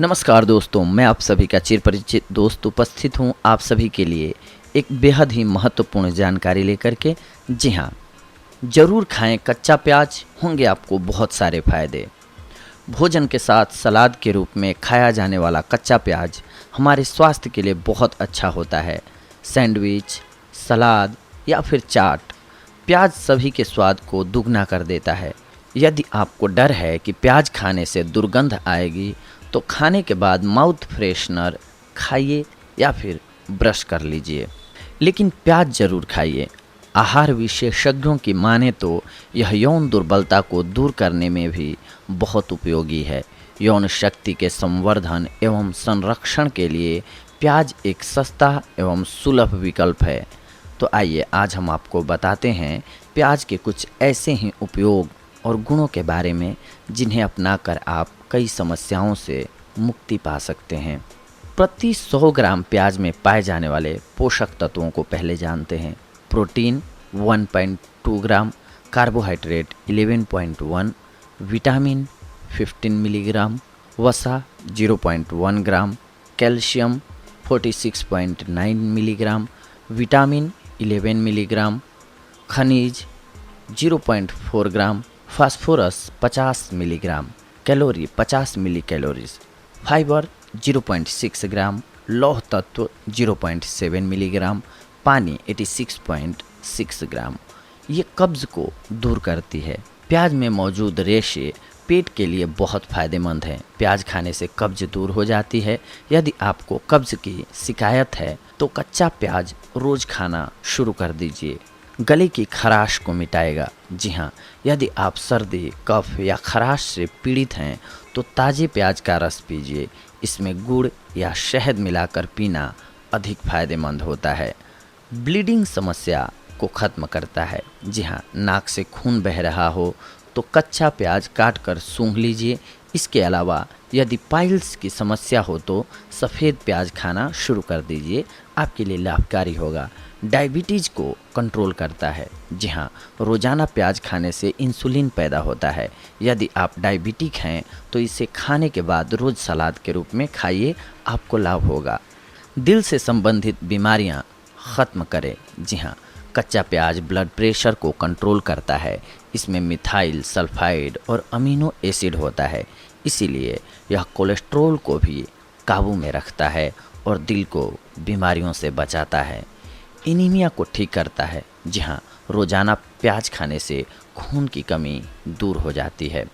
नमस्कार दोस्तों, मैं आप सभी का चिरपरिचित दोस्त उपस्थित हूँ आप सभी के लिए एक बेहद ही महत्वपूर्ण जानकारी लेकर के। जी हाँ, ज़रूर खाएं कच्चा प्याज, होंगे आपको बहुत सारे फायदे। भोजन के साथ सलाद के रूप में खाया जाने वाला कच्चा प्याज हमारे स्वास्थ्य के लिए बहुत अच्छा होता है। सैंडविच, सलाद या फिर चाट, प्याज सभी के स्वाद को दुगना कर देता है। यदि आपको डर है कि प्याज खाने से दुर्गंध आएगी, तो खाने के बाद माउथ फ्रेशनर खाइए या फिर ब्रश कर लीजिए, लेकिन प्याज जरूर खाइए। आहार विशेषज्ञों की माने तो यह यौन दुर्बलता को दूर करने में भी बहुत उपयोगी है। यौन शक्ति के संवर्धन एवं संरक्षण के लिए प्याज एक सस्ता एवं सुलभ विकल्प है। तो आइए आज हम आपको बताते हैं प्याज के कुछ ऐसे ही उपयोग और गुणों के बारे में जिन्हें अपनाकर आप कई समस्याओं से मुक्ति पा सकते हैं। प्रति 100 ग्राम प्याज में पाए जाने वाले पोषक तत्वों को पहले जानते हैं। प्रोटीन 1.2 ग्राम, कार्बोहाइड्रेट 11.1, विटामिन 15 मिलीग्राम, वसा 0.1 ग्राम, कैल्शियम 46.9 मिलीग्राम, विटामिन 11 मिलीग्राम, खनिज 0.4 ग्राम, फास्फोरस 50 मिलीग्राम, कैलोरी 50 मिली कैलोरीज, फाइबर 0.6 ग्राम, लौह तत्व 0.7 मिलीग्राम, पानी 86.6 ग्राम। ये कब्ज़ को दूर करती है। प्याज में मौजूद रेशे पेट के लिए बहुत फ़ायदेमंद हैं। प्याज खाने से कब्ज़ दूर हो जाती है। यदि आपको कब्ज़ की शिकायत है तो कच्चा प्याज रोज़ खाना शुरू कर दीजिए। गले की खराश को मिटाएगा। जी हाँ, यदि आप सर्दी, कफ या खराश से पीड़ित हैं तो ताज़े प्याज का रस पीजिए। इसमें गुड़ या शहद मिलाकर पीना अधिक फायदेमंद होता है। ब्लीडिंग समस्या को ख़त्म करता है। जी हाँ, नाक से खून बह रहा हो तो कच्चा प्याज काट कर सूंघ लीजिए। इसके अलावा यदि पाइल्स की समस्या हो तो सफ़ेद प्याज खाना शुरू कर दीजिए, आपके लिए लाभकारी होगा। डायबिटीज़ को कंट्रोल करता है। जी हाँ, रोज़ाना प्याज खाने से इंसुलिन पैदा होता है। यदि आप डायबिटिक हैं तो इसे खाने के बाद रोज़ सलाद के रूप में खाइए, आपको लाभ होगा। दिल से संबंधित बीमारियां ख़त्म करे। जी हाँ, कच्चा प्याज ब्लड प्रेशर को कंट्रोल करता है। इसमें मिथाइल सल्फाइड और अमीनो एसिड होता है, इसीलिए यह कोलेस्ट्रॉल को भी काबू में रखता है और दिल को बीमारियों से बचाता है। एनीमिया को ठीक करता है। जी हाँ, रोज़ाना प्याज खाने से खून की कमी दूर हो जाती है।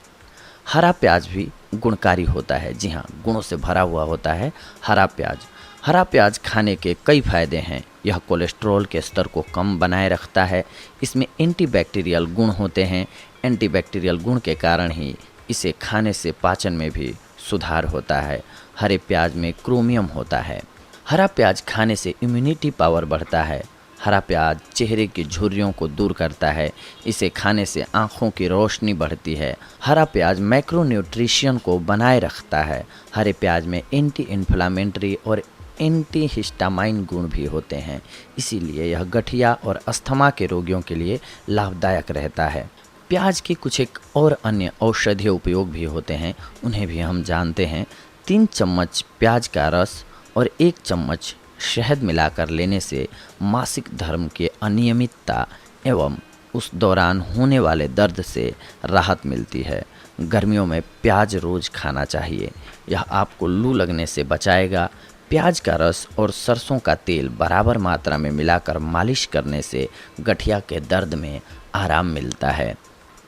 हरा प्याज भी गुणकारी होता है। जी हाँ, गुणों से भरा हुआ होता है हरा प्याज। हरा प्याज खाने के कई फायदे हैं। यह कोलेस्ट्रॉल के स्तर को कम बनाए रखता है। इसमें एंटीबैक्टीरियल गुण होते हैं। एंटीबैक्टीरियल गुण के कारण ही इसे खाने से पाचन में भी सुधार होता है। हरे प्याज में क्रोमियम होता है। हरा प्याज खाने से इम्यूनिटी पावर बढ़ता है। हरा प्याज चेहरे की झुर्रियों को दूर करता है। इसे खाने से आँखों की रोशनी बढ़ती है। हरा प्याज मैक्रोन्यूट्रिशन को बनाए रखता है। हरे प्याज में एंटी इन्फ्लामेटरी और एंटी हिस्टामाइन गुण भी होते हैं, इसीलिए यह गठिया और अस्थमा के रोगियों के लिए लाभदायक रहता है। प्याज के कुछ एक और अन्य औषधीय उपयोग भी होते हैं, उन्हें भी हम जानते हैं। 3 चम्मच प्याज का रस और 1 चम्मच शहद मिलाकर लेने से मासिक धर्म के अनियमितता एवं उस दौरान होने वाले दर्द से राहत मिलती है। गर्मियों में प्याज रोज़ खाना चाहिए, यह आपको लू लगने से बचाएगा। प्याज का रस और सरसों का तेल बराबर मात्रा में मिलाकर मालिश करने से गठिया के दर्द में आराम मिलता है।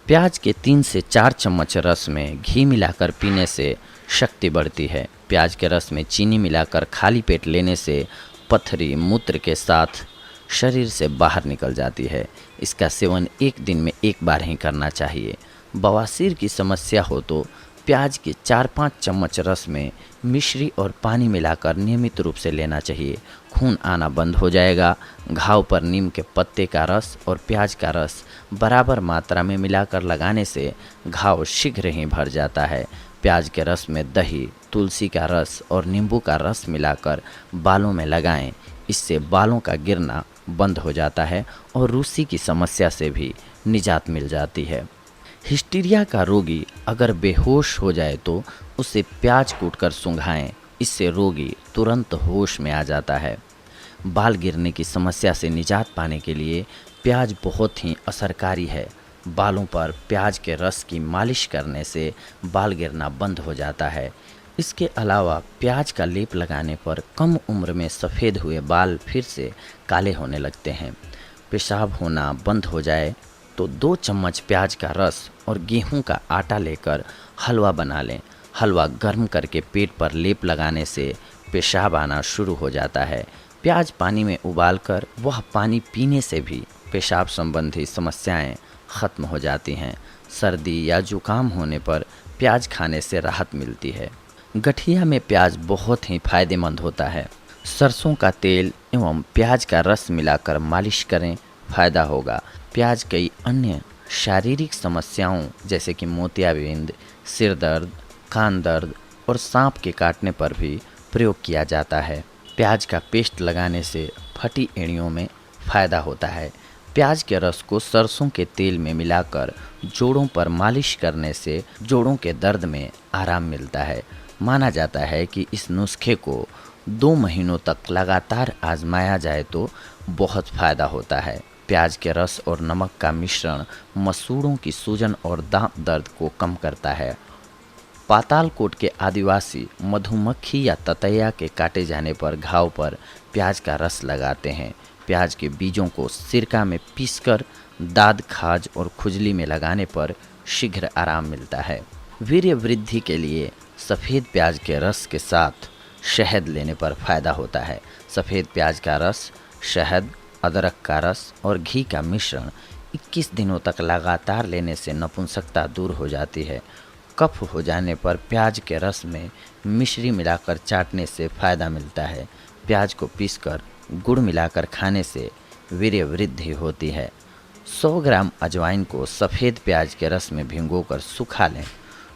प्याज के 3 से 4 चम्मच रस में घी मिलाकर पीने से शक्ति बढ़ती है। प्याज के रस में चीनी मिलाकर खाली पेट लेने से पथरी मूत्र के साथ शरीर से बाहर निकल जाती है। इसका सेवन 1 दिन में 1 बार ही करना चाहिए। बवासीर की समस्या हो तो प्याज के 4-5 चम्मच रस में मिश्री और पानी मिलाकर नियमित रूप से लेना चाहिए। खून आना बंद हो जाएगा। घाव पर नीम के पत्ते का रस और प्याज का रस बराबर मात्रा में मिलाकर लगाने से घाव शीघ्र ही भर जाता है। प्याज के रस में दही, तुलसी का रस और नींबू का रस मिलाकर बालों में लगाएं। इससे बालों का गिरना बंद हो जाता है और रूसी की समस्या से भी निजात मिल जाती है। हिस्टीरिया का रोगी अगर बेहोश हो जाए तो उसे प्याज कूटकर सूंघाएं, इससे रोगी तुरंत होश में आ जाता है। बाल गिरने की समस्या से निजात पाने के लिए प्याज बहुत ही असरकारी है। बालों पर प्याज के रस की मालिश करने से बाल गिरना बंद हो जाता है। इसके अलावा प्याज का लेप लगाने पर कम उम्र में सफ़ेद हुए बाल फिर से काले होने लगते हैं। पेशाब होना बंद हो जाए तो 2 चम्मच प्याज का रस और गेहूं का आटा लेकर हलवा बना लें। हलवा गर्म करके पेट पर लेप लगाने से पेशाब आना शुरू हो जाता है। प्याज पानी में उबालकर वह पानी पीने से भी पेशाब संबंधी समस्याएं ख़त्म हो जाती हैं। सर्दी या जुकाम होने पर प्याज खाने से राहत मिलती है। गठिया में प्याज बहुत ही फायदेमंद होता है। सरसों का तेल एवं प्याज का रस मिलाकर मालिश करें, फ़ायदा होगा। प्याज कई अन्य शारीरिक समस्याओं जैसे कि मोतियाबिंद, सिर दर्द, कान दर्द और सांप के काटने पर भी प्रयोग किया जाता है। प्याज का पेस्ट लगाने से फटी एड़ियों में फ़ायदा होता है। प्याज के रस को सरसों के तेल में मिलाकर जोड़ों पर मालिश करने से जोड़ों के दर्द में आराम मिलता है। माना जाता है कि इस नुस्खे को 2 महीनों तक लगातार आजमाया जाए तो बहुत फ़ायदा होता है। प्याज के रस और नमक का मिश्रण मसूड़ों की सूजन और दांत दर्द को कम करता है। पातालकोट के आदिवासी मधुमक्खी या ततैया के काटे जाने पर घाव पर प्याज का रस लगाते हैं। प्याज के बीजों को सिरका में पीसकर दाद, खाज और खुजली में लगाने पर शीघ्र आराम मिलता है। वीर्य वृद्धि के लिए सफ़ेद प्याज के रस के साथ शहद लेने पर फ़ायदा होता है। सफ़ेद प्याज का रस, शहद, अदरक का रस और घी का मिश्रण 21 दिनों तक लगातार लेने से नपुंसकता दूर हो जाती है। कफ हो जाने पर प्याज के रस में मिश्री मिलाकर चाटने से फ़ायदा मिलता है। प्याज को पीसकर गुड़ मिलाकर खाने से वीर्य वृद्धि होती है। 100 ग्राम अजवाइन को सफ़ेद प्याज के रस में भिगोकर सुखा लें।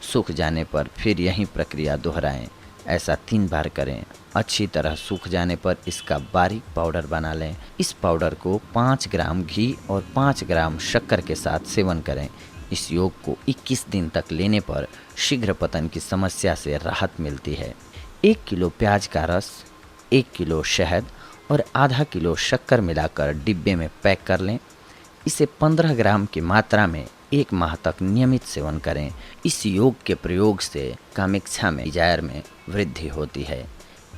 सूख जाने पर फिर यही प्रक्रिया दोहराएं। ऐसा 3 बार करें। अच्छी तरह सूख जाने पर इसका बारीक पाउडर बना लें। इस पाउडर को 5 ग्राम घी और 5 ग्राम शक्कर के साथ सेवन करें। इस योग को 21 दिन तक लेने पर शीघ्र पतन की समस्या से राहत मिलती है। 1 किलो प्याज का रस, 1 किलो शहद और आधा किलो शक्कर मिलाकर डिब्बे में पैक कर लें। इसे 15 ग्राम की मात्रा में 1 माह तक नियमित सेवन करें। इस योग के प्रयोग से कामेच्छा में, डिजायर में वृद्धि होती है।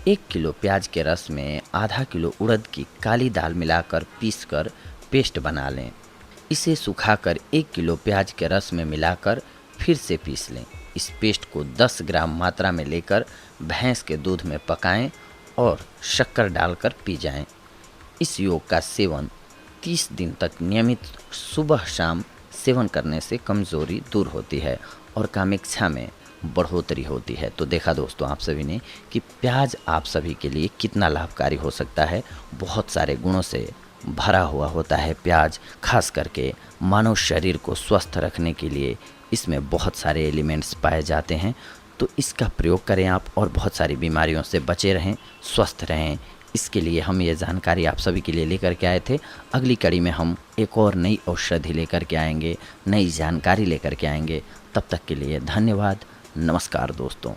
1 किलो प्याज के रस में आधा किलो उड़द की काली दाल मिलाकर पीसकर पेस्ट बना लें। इसे सुखाकर 1 किलो प्याज के रस में मिलाकर फिर से पीस लें। इस पेस्ट को 10 ग्राम मात्रा में लेकर भैंस के दूध में पकाएं और शक्कर डालकर पी जाएं। इस योग का सेवन 30 दिन तक नियमित सुबह शाम सेवन करने से कमज़ोरी दूर होती है और कामेच्छा में बढ़ोतरी होती है। तो देखा दोस्तों आप सभी ने कि प्याज आप सभी के लिए कितना लाभकारी हो सकता है। बहुत सारे गुणों से भरा हुआ होता है प्याज। खास करके मानव शरीर को स्वस्थ रखने के लिए इसमें बहुत सारे एलिमेंट्स पाए जाते हैं। तो इसका प्रयोग करें आप और बहुत सारी बीमारियों से बचे रहें, स्वस्थ रहें। इसके लिए हम ये जानकारी आप सभी के लिए लेकर के आए थे। अगली कड़ी में हम एक और नई औषधि लेकर के आएंगे, नई जानकारी लेकर के आएंगे। तब तक के लिए धन्यवाद। नमस्कार दोस्तों।